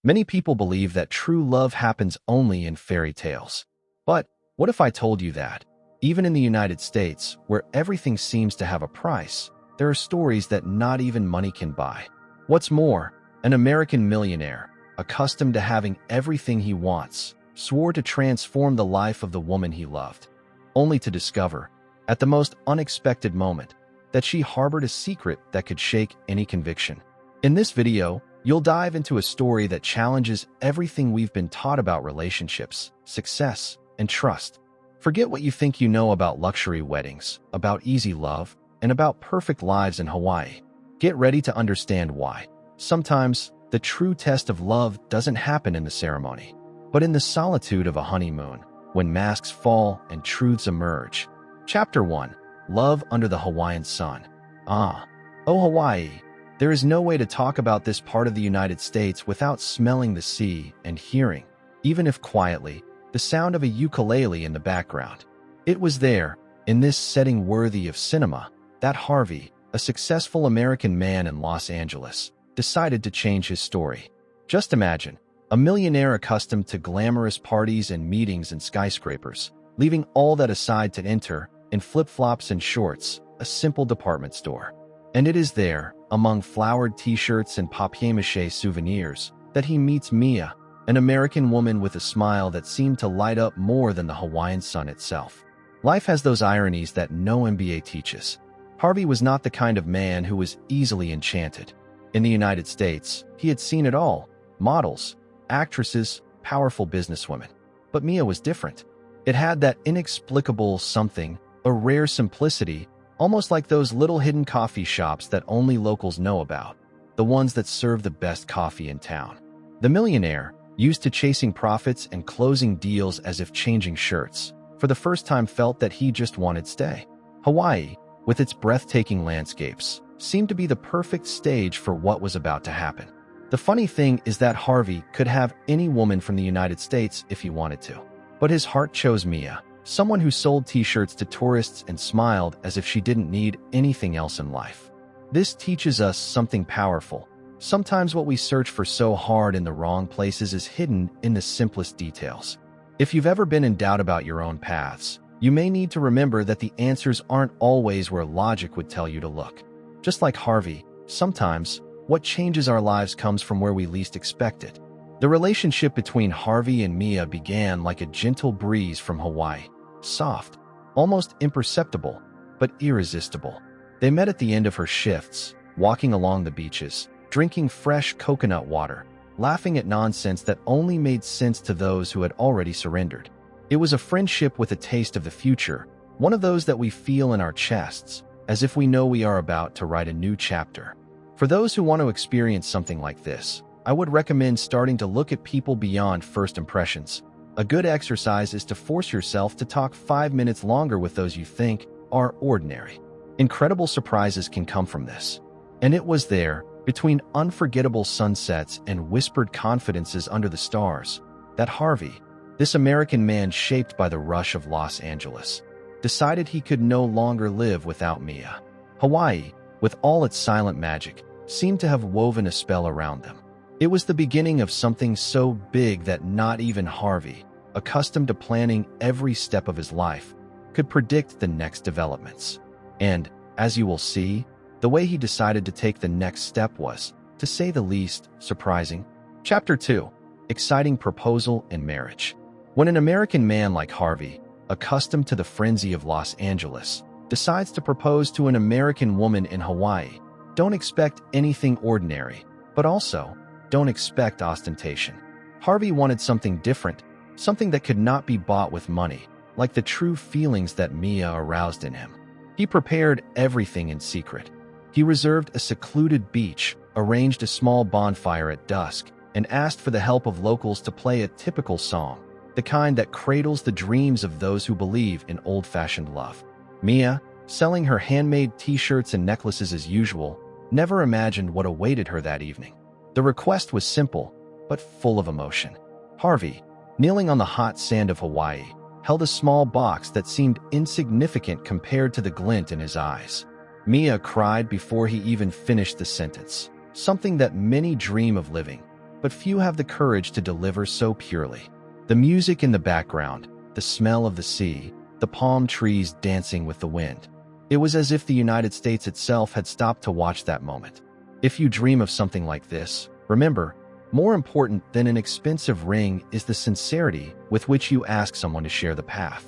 Many people believe that true love happens only in fairy tales. But what if I told you that, even in the United States, where everything seems to have a price, there are stories that not even money can buy? What's more, an American millionaire, accustomed to having everything he wants, swore to transform the life of the woman he loved, only to discover, at the most unexpected moment, that she harbored a secret that could shake any conviction. In this video, you'll dive into a story that challenges everything we've been taught about relationships, success, and trust. Forget what you think you know about luxury weddings, about easy love, and about perfect lives in Hawaii. Get ready to understand why. Sometimes, the true test of love doesn't happen in the ceremony, but in the solitude of a honeymoon, when masks fall and truths emerge. Chapter 1. Love Under the Hawaiian Sun. Oh Hawaii. There is no way to talk about this part of the United States without smelling the sea and hearing, even if quietly, the sound of a ukulele in the background. It was there, in this setting worthy of cinema, that Harvey, a successful American man in Los Angeles, decided to change his story. Just imagine, a millionaire accustomed to glamorous parties and meetings in skyscrapers, leaving all that aside to enter, in flip-flops and shorts, a simple department store. And it is there, among flowered t-shirts and papier-mâché souvenirs, that he meets Mia, an American woman with a smile that seemed to light up more than the Hawaiian sun itself. Life has those ironies that no MBA teaches. Harvey was not the kind of man who was easily enchanted. In the United States, he had seen it all: models, actresses, powerful businesswomen. But Mia was different. It had that inexplicable something, a rare simplicity, almost like those little hidden coffee shops that only locals know about, the ones that serve the best coffee in town. The millionaire, used to chasing profits and closing deals as if changing shirts, for the first time felt that he just wanted to stay. Hawaii, with its breathtaking landscapes, seemed to be the perfect stage for what was about to happen. The funny thing is that Harvey could have any woman from the United States if he wanted to. But his heart chose Mia, someone who sold t-shirts to tourists and smiled as if she didn't need anything else in life. This teaches us something powerful. Sometimes what we search for so hard in the wrong places is hidden in the simplest details. If you've ever been in doubt about your own paths, you may need to remember that the answers aren't always where logic would tell you to look. Just like Harvey, sometimes, what changes our lives comes from where we least expect it. The relationship between Harvey and Mia began like a gentle breeze from Hawaii. Soft, almost imperceptible, but irresistible. They met at the end of her shifts, walking along the beaches, drinking fresh coconut water, laughing at nonsense that only made sense to those who had already surrendered. It was a friendship with a taste of the future, one of those that we feel in our chests, as if we know we are about to write a new chapter. For those who want to experience something like this, I would recommend starting to look at people beyond first impressions. A good exercise is to force yourself to talk 5 minutes longer with those you think are ordinary. Incredible surprises can come from this. And it was there, between unforgettable sunsets and whispered confidences under the stars, that Harvey, this American man shaped by the rush of Los Angeles, decided he could no longer live without Mia. Hawaii, with all its silent magic, seemed to have woven a spell around them. It was the beginning of something so big that not even Harvey, accustomed to planning every step of his life, could predict the next developments. And, as you will see, the way he decided to take the next step was, to say the least, surprising. Chapter 2. Exciting Proposal and Marriage. When an American man like Harvey, accustomed to the frenzy of Los Angeles, decides to propose to an American woman in Hawaii, don't expect anything ordinary, but also, don't expect ostentation. Harvey wanted something different, something that could not be bought with money, like the true feelings that Mia aroused in him. He prepared everything in secret. He reserved a secluded beach, arranged a small bonfire at dusk, and asked for the help of locals to play a typical song, the kind that cradles the dreams of those who believe in old-fashioned love. Mia, selling her handmade t-shirts and necklaces as usual, never imagined what awaited her that evening. The request was simple, but full of emotion. Harvey, kneeling on the hot sand of Hawaii, held a small box that seemed insignificant compared to the glint in his eyes. Mia cried before he even finished the sentence, something that many dream of living. but few have the courage to deliver so purely. The music in the background, the smell of the sea, the palm trees dancing with the wind. It was as if the United States itself had stopped to watch that moment. If you dream of something like this, remember, more important than an expensive ring is the sincerity with which you ask someone to share the path.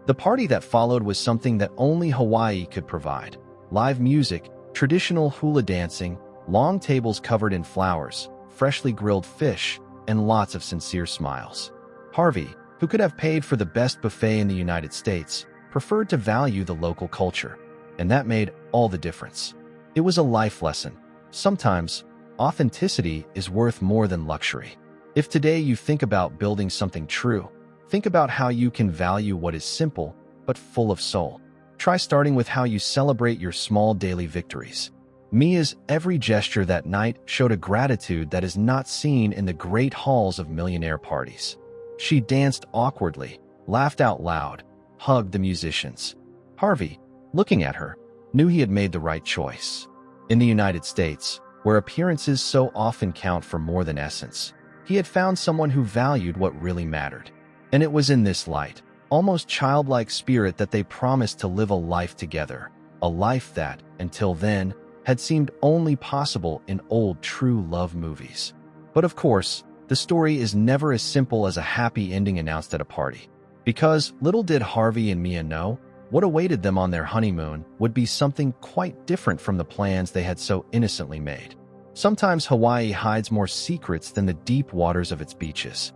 The party that followed was something that only Hawaii could provide. Live music, traditional hula dancing, long tables covered in flowers, freshly grilled fish, and lots of sincere smiles. Harvey, who could have paid for the best buffet in the United States, preferred to value the local culture, and that made all the difference. It was a life lesson. Sometimes, authenticity is worth more than luxury. If today you think about building something true, think about how you can value what is simple but full of soul. Try starting with how you celebrate your small daily victories. Mia's every gesture that night showed a gratitude that is not seen in the great halls of millionaire parties. She danced awkwardly, laughed out loud, hugged the musicians. Harvey, looking at her, knew he had made the right choice. In the United States, where appearances so often count for more than essence, he had found someone who valued what really mattered. And it was in this light, almost childlike spirit that they promised to live a life together, a life that, until then, had seemed only possible in old true love movies. But of course, the story is never as simple as a happy ending announced at a party. Because little did Harvey and Mia know, what awaited them on their honeymoon would be something quite different from the plans they had so innocently made. Sometimes Hawaii hides more secrets than the deep waters of its beaches.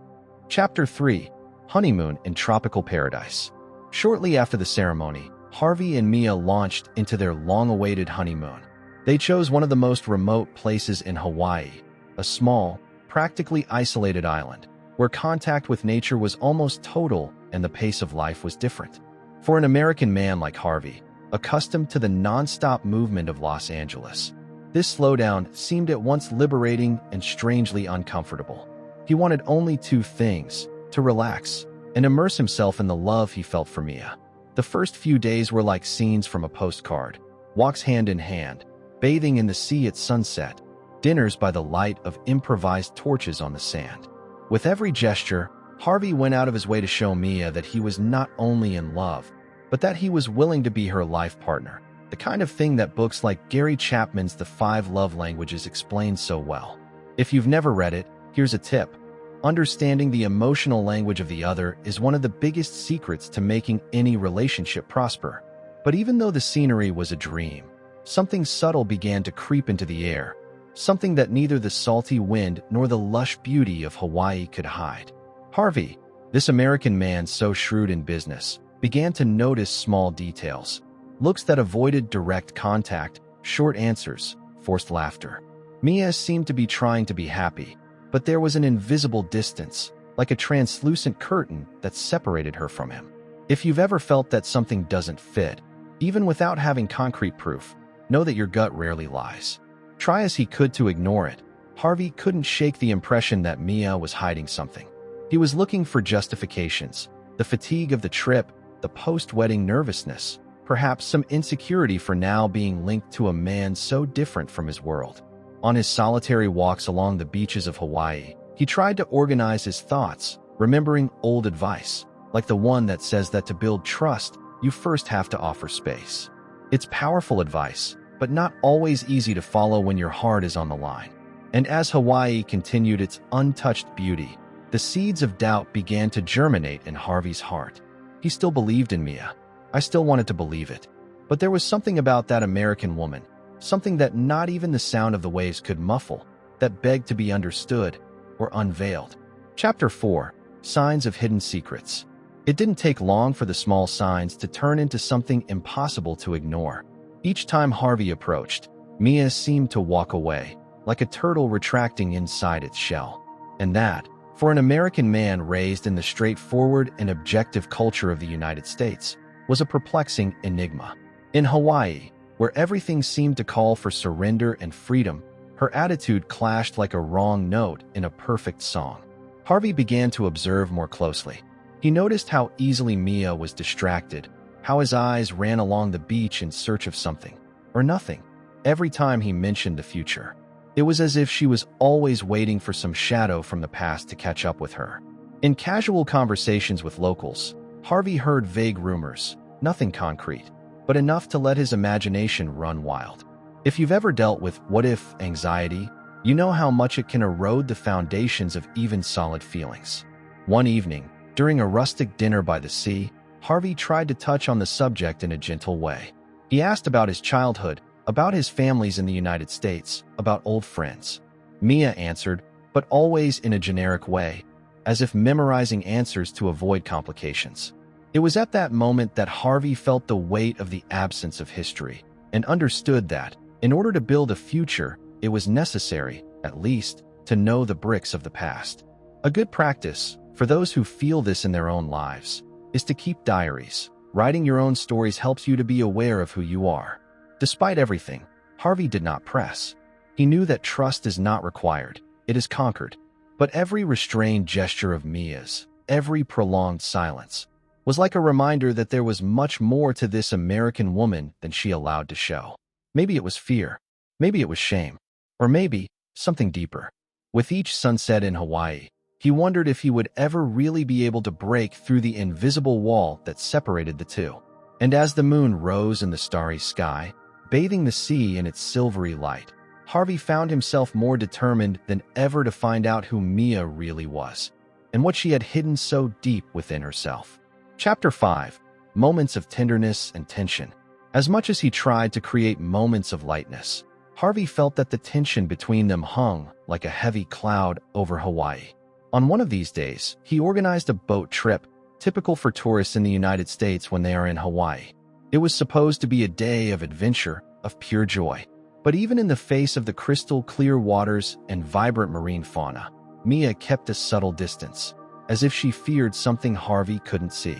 Chapter 3: Honeymoon in Tropical Paradise. Shortly after the ceremony, Harvey and Mia launched into their long-awaited honeymoon. They chose one of the most remote places in Hawaii, a small, practically isolated island, where contact with nature was almost total and the pace of life was different. For an American man like Harvey, accustomed to the non-stop movement of Los Angeles, this slowdown seemed at once liberating and strangely uncomfortable. He wanted only two things: to relax and immerse himself in the love he felt for Mia. The first few days were like scenes from a postcard: walks hand in hand, bathing in the sea at sunset, dinners by the light of improvised torches on the sand. With every gesture, Harvey went out of his way to show Mia that he was not only in love, but that he was willing to be her life partner, the kind of thing that books like Gary Chapman's The 5 Love Languages explain so well. If you've never read it, here's a tip. Understanding the emotional language of the other is one of the biggest secrets to making any relationship prosper. But even though the scenery was a dream, something subtle began to creep into the air, something that neither the salty wind nor the lush beauty of Hawaii could hide. Harvey, this American man so shrewd in business, began to notice small details: looks that avoided direct contact, short answers, forced laughter. Mia seemed to be trying to be happy, but there was an invisible distance, like a translucent curtain that separated her from him. If you've ever felt that something doesn't fit, even without having concrete proof, know that your gut rarely lies. Try as he could to ignore it, Harvey couldn't shake the impression that Mia was hiding something. He was looking for justifications: the fatigue of the trip, the post-wedding nervousness, perhaps some insecurity for now being linked to a man so different from his world. On his solitary walks along the beaches of Hawaii, he tried to organize his thoughts, remembering old advice, like the one that says that to build trust, you first have to offer space. It's powerful advice, but not always easy to follow when your heart is on the line. And as Hawaii continued its untouched beauty, the seeds of doubt began to germinate in Harvey's heart. He still believed in Mia. I still wanted to believe it. But there was something about that American woman, something that not even the sound of the waves could muffle, that begged to be understood or unveiled. Chapter 4: Signs of Hidden Secrets. It didn't take long for the small signs to turn into something impossible to ignore. Each time Harvey approached, Mia seemed to walk away, like a turtle retracting inside its shell. And that, for an American man raised in the straightforward and objective culture of the United States, was a perplexing enigma. In Hawaii, where everything seemed to call for surrender and freedom, her attitude clashed like a wrong note in a perfect song. Harvey began to observe more closely. He noticed how easily Mia was distracted, how his eyes ran along the beach in search of something, or nothing, every time he mentioned the future. It was as if she was always waiting for some shadow from the past to catch up with her. In casual conversations with locals, Harvey heard vague rumors, nothing concrete, but enough to let his imagination run wild. If you've ever dealt with what-if anxiety, you know how much it can erode the foundations of even solid feelings. One evening, during a rustic dinner by the sea, Harvey tried to touch on the subject in a gentle way. He asked about his childhood, about his families in the United States, about old friends. Mia answered, but always in a generic way, as if memorizing answers to avoid complications. It was at that moment that Harvey felt the weight of the absence of history and understood that, in order to build a future, it was necessary, at least, to know the bricks of the past. A good practice, for those who feel this in their own lives, is to keep diaries. Writing your own stories helps you to be aware of who you are. Despite everything, Harvey did not press. He knew that trust is not required, it is conquered. But every restrained gesture of Mia's, every prolonged silence, was like a reminder that there was much more to this American woman than she allowed to show. Maybe it was fear, maybe it was shame, or maybe something deeper. With each sunset in Hawaii, he wondered if he would ever really be able to break through the invisible wall that separated the two. And as the moon rose in the starry sky, bathing the sea in its silvery light, Harvey found himself more determined than ever to find out who Mia really was, and what she had hidden so deep within herself. Chapter 5. Moments of Tenderness and Tension. As much as he tried to create moments of lightness, Harvey felt that the tension between them hung like a heavy cloud over Hawaii. On one of these days, he organized a boat trip, typical for tourists in the United States when they are in Hawaii. It was supposed to be a day of adventure, of pure joy. But even in the face of the crystal-clear waters and vibrant marine fauna, Mia kept a subtle distance, as if she feared something Harvey couldn't see.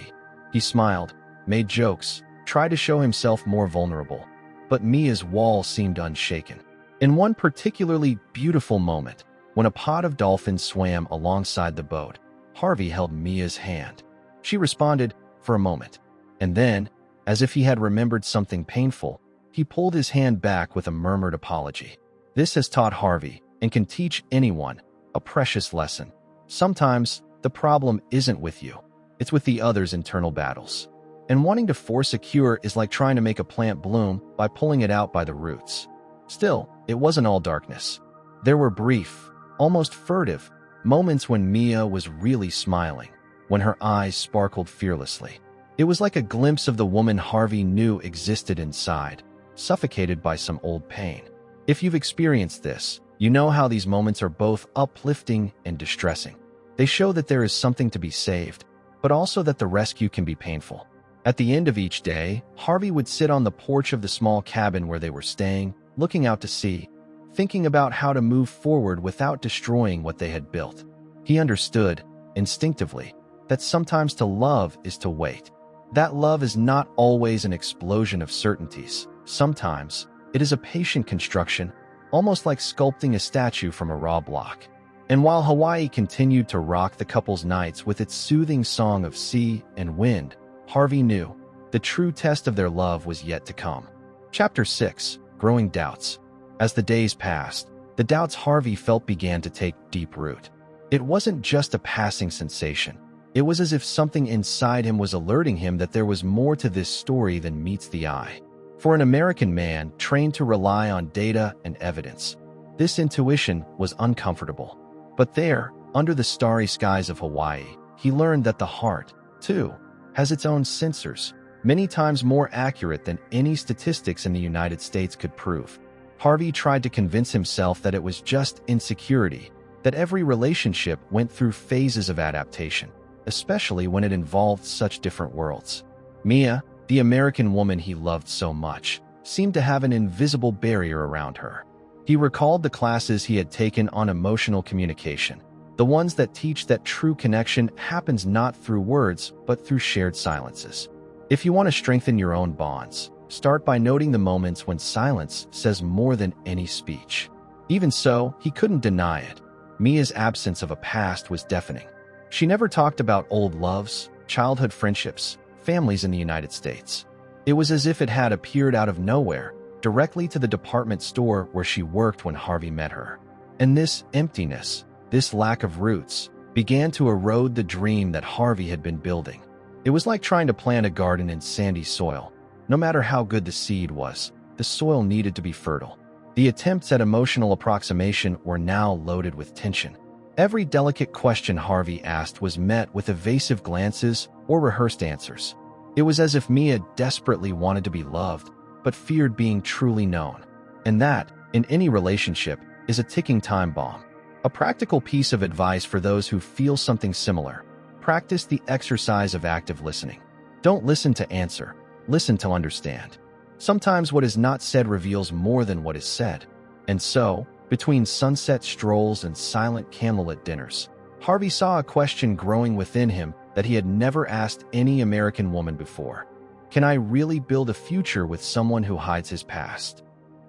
He smiled, made jokes, tried to show himself more vulnerable, but Mia's wall seemed unshaken. In one particularly beautiful moment, when a pod of dolphins swam alongside the boat, Harvey held Mia's hand. She responded for a moment, and then, as if he had remembered something painful, he pulled his hand back with a murmured apology. This has taught Harvey, and can teach anyone, a precious lesson. Sometimes, the problem isn't with you. It's with the other's internal battles. And wanting to force a cure is like trying to make a plant bloom by pulling it out by the roots. Still, it wasn't all darkness. There were brief, almost furtive, moments when Mia was really smiling, when her eyes sparkled fearlessly. It was like a glimpse of the woman Harvey knew existed inside, suffocated by some old pain. If you've experienced this, you know how these moments are both uplifting and distressing. They show that there is something to be saved, but also that the rescue can be painful. At the end of each day, Harvey would sit on the porch of the small cabin where they were staying, looking out to sea, thinking about how to move forward without destroying what they had built. He understood, instinctively, that sometimes to love is to wait. That love is not always an explosion of certainties. Sometimes, it is a patient construction, almost like sculpting a statue from a raw block. And while Hawaii continued to rock the couple's nights with its soothing song of sea and wind, Harvey knew the true test of their love was yet to come. Chapter 6. Growing Doubts. As the days passed, the doubts Harvey felt began to take deep root. It wasn't just a passing sensation. It was as if something inside him was alerting him that there was more to this story than meets the eye. For an American man trained to rely on data and evidence, this intuition was uncomfortable. But there, under the starry skies of Hawaii, he learned that the heart, too, has its own sensors, many times more accurate than any statistics in the United States could prove. Harvey tried to convince himself that it was just insecurity, that every relationship went through phases of adaptation, especially when it involved such different worlds. Mia, the American woman he loved so much, seemed to have an invisible barrier around her. He recalled the classes he had taken on emotional communication, the ones that teach that true connection happens not through words, but through shared silences. If you want to strengthen your own bonds, start by noting the moments when silence says more than any speech. Even so, he couldn't deny it. Mia's absence of a past was deafening. She never talked about old loves, childhood friendships, families in the United States. It was as if it had appeared out of nowhere, directly to the department store where she worked when Harvey met her. And this emptiness, this lack of roots, began to erode the dream that Harvey had been building. It was like trying to plant a garden in sandy soil. No matter how good the seed was, the soil needed to be fertile. The attempts at emotional approximation were now loaded with tension. Every delicate question Harvey asked was met with evasive glances or rehearsed answers. It was as if Mia desperately wanted to be loved, but feared being truly known. And that, in any relationship, is a ticking time bomb. A practical piece of advice for those who feel something similar: practice the exercise of active listening. Don't listen to answer, listen to understand. Sometimes what is not said reveals more than what is said. And so, between sunset strolls and silent candlelit dinners, Harvey saw a question growing within him that he had never asked any American woman before. Can I really build a future with someone who hides his past?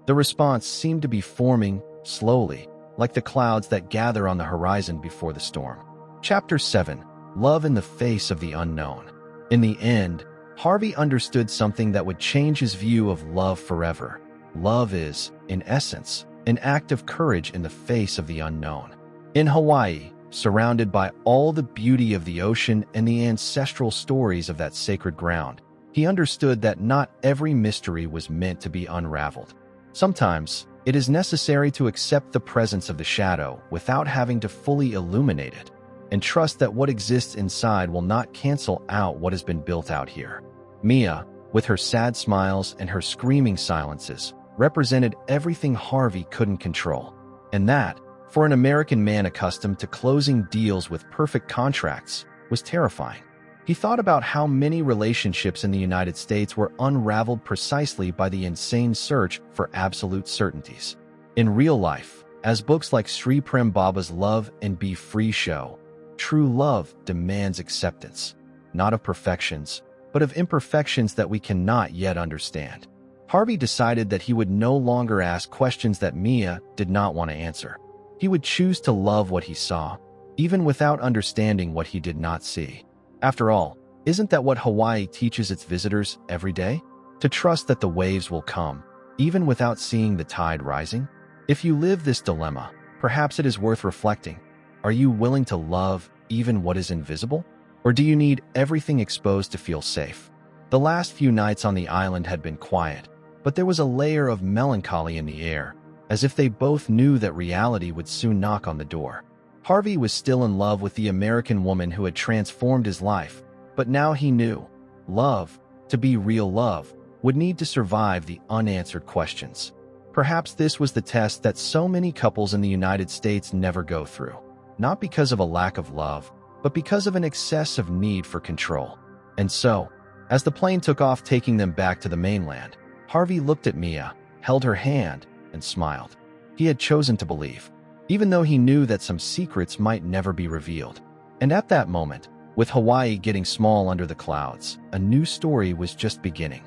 The response seemed to be forming, slowly, like the clouds that gather on the horizon before the storm. Chapter 7. Love in the Face of the Unknown. In the end, Harvey understood something that would change his view of love forever. Love is, in essence, an act of courage in the face of the unknown. In Hawaii, surrounded by all the beauty of the ocean and the ancestral stories of that sacred ground, he understood that not every mystery was meant to be unraveled. Sometimes, it is necessary to accept the presence of the shadow without having to fully illuminate it, and trust that what exists inside will not cancel out what has been built out here. Mia, with her sad smiles and her screaming silences, represented everything Harvey couldn't control. And that, for an American man accustomed to closing deals with perfect contracts, was terrifying. He thought about how many relationships in the United States were unraveled precisely by the insane search for absolute certainties. In real life, as books like Sri Prem Baba's Love and Be Free show, true love demands acceptance, not of perfections, but of imperfections that we cannot yet understand. Harvey decided that he would no longer ask questions that Mia did not want to answer. He would choose to love what he saw, even without understanding what he did not see. After all, isn't that what Hawaii teaches its visitors every day? To trust that the waves will come, even without seeing the tide rising? If you live this dilemma, perhaps it is worth reflecting. Are you willing to love even what is invisible? Or do you need everything exposed to feel safe? The last few nights on the island had been quiet, but there was a layer of melancholy in the air, as if they both knew that reality would soon knock on the door. Harvey was still in love with the American woman who had transformed his life, but now he knew love, to be real love, would need to survive the unanswered questions. Perhaps this was the test that so many couples in the United States never go through, not because of a lack of love, but because of an excess of need for control. And so, as the plane took off taking them back to the mainland, Harvey looked at Mia, held her hand, and smiled. He had chosen to believe, even though he knew that some secrets might never be revealed. And at that moment, with Hawaii getting small under the clouds, a new story was just beginning.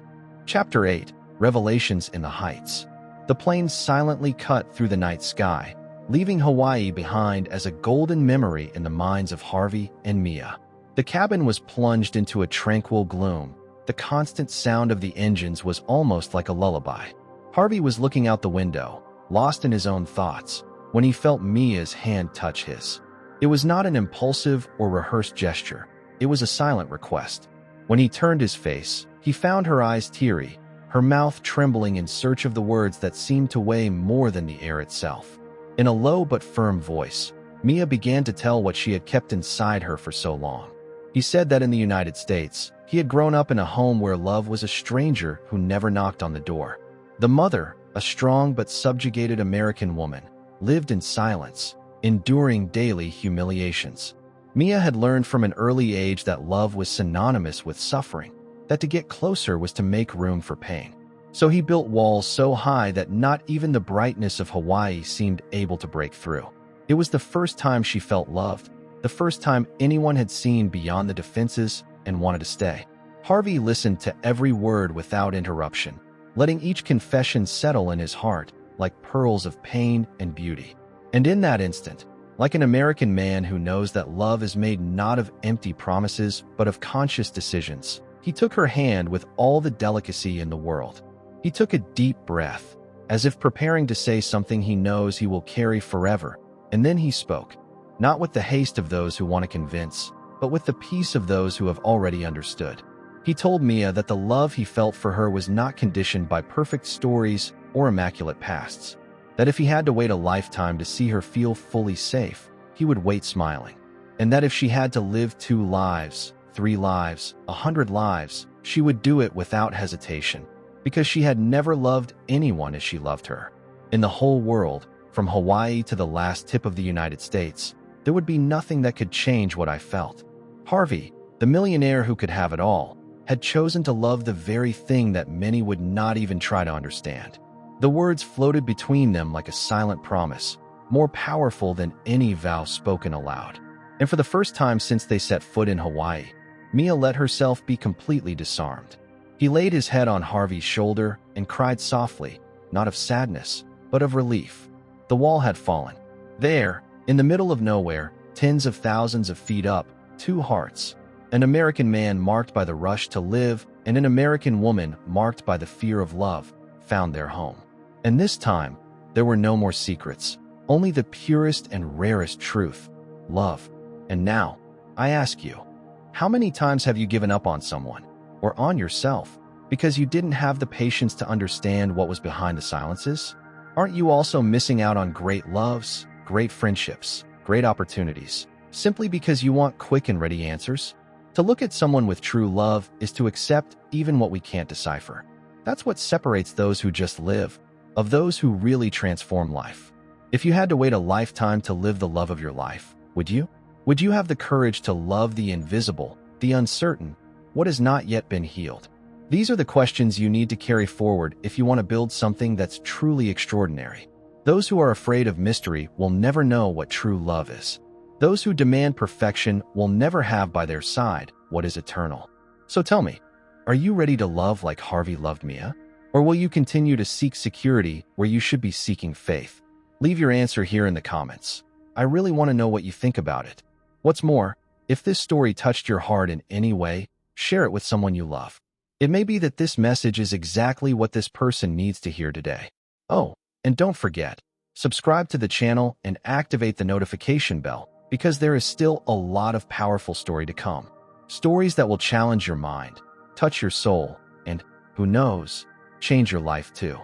Chapter 8. Revelations in the Heights. The plane silently cut through the night sky, leaving Hawaii behind as a golden memory in the minds of Harvey and Mia. The cabin was plunged into a tranquil gloom. The constant sound of the engines was almost like a lullaby. Harvey was looking out the window, lost in his own thoughts, when he felt Mia's hand touch his. It was not an impulsive or rehearsed gesture. It was a silent request. When he turned his face, he found her eyes teary, her mouth trembling in search of the words that seemed to weigh more than the air itself. In a low but firm voice, Mia began to tell what she had kept inside her for so long. He said that in the United States, he had grown up in a home where love was a stranger who never knocked on the door. The mother, a strong but subjugated American woman, lived in silence, enduring daily humiliations. Mia had learned from an early age that love was synonymous with suffering, that to get closer was to make room for pain. So he built walls so high that not even the brightness of Hawaii seemed able to break through. It was the first time she felt loved, the first time anyone had seen beyond the defenses and wanted to stay. Harvey listened to every word without interruption, letting each confession settle in his heart like pearls of pain and beauty. And in that instant, like an American man who knows that love is made not of empty promises but of conscious decisions, he took her hand with all the delicacy in the world. He He took a deep breath, as if preparing to say something he knows he will carry forever, and then he spoke, not with the haste of those who want to convince, but with the peace of those who have already understood. He told Mia that the love he felt for her was not conditioned by perfect stories or immaculate pasts, that if he had to wait a lifetime to see her feel fully safe, he would wait smiling, and that if she had to live 2 lives, 3 lives, 100 lives, she would do it without hesitation, because she had never loved anyone as she loved her. In the whole world, from Hawaii to the last tip of the United States, there would be nothing that could change what I felt. Harvey, the millionaire who could have it all, had chosen to love the very thing that many would not even try to understand. The words floated between them like a silent promise, more powerful than any vow spoken aloud. And for the first time since they set foot in Hawaii, Mia let herself be completely disarmed. He laid his head on Harvey's shoulder and cried softly, not of sadness, but of relief. The wall had fallen. There, in the middle of nowhere, tens of thousands of feet up, 2 hearts. An American man marked by the rush to live and an American woman marked by the fear of love found their home. And this time, there were no more secrets, only the purest and rarest truth, love. And now, I ask you, how many times have you given up on someone, or on yourself, because you didn't have the patience to understand what was behind the silences? Aren't you also missing out on great loves, great friendships, great opportunities, simply because you want quick and ready answers? To look at someone with true love is to accept even what we can't decipher. That's what separates those who just live, of those who really transform life. If you had to wait a lifetime to live the love of your life, would you? Would you have the courage to love the invisible, the uncertain, what has not yet been healed? These are the questions you need to carry forward if you want to build something that's truly extraordinary. Those who are afraid of mystery will never know what true love is. Those who demand perfection will never have by their side what is eternal. So tell me, are you ready to love like Harvey loved Mia? Or will you continue to seek security where you should be seeking faith? Leave your answer here in the comments. I really want to know what you think about it. What's more, if this story touched your heart in any way, share it with someone you love. It may be that this message is exactly what this person needs to hear today. Oh, and don't forget, subscribe to the channel and activate the notification bell, because there is still a lot of powerful story to come. Stories that will challenge your mind, touch your soul, and, who knows, change your life too.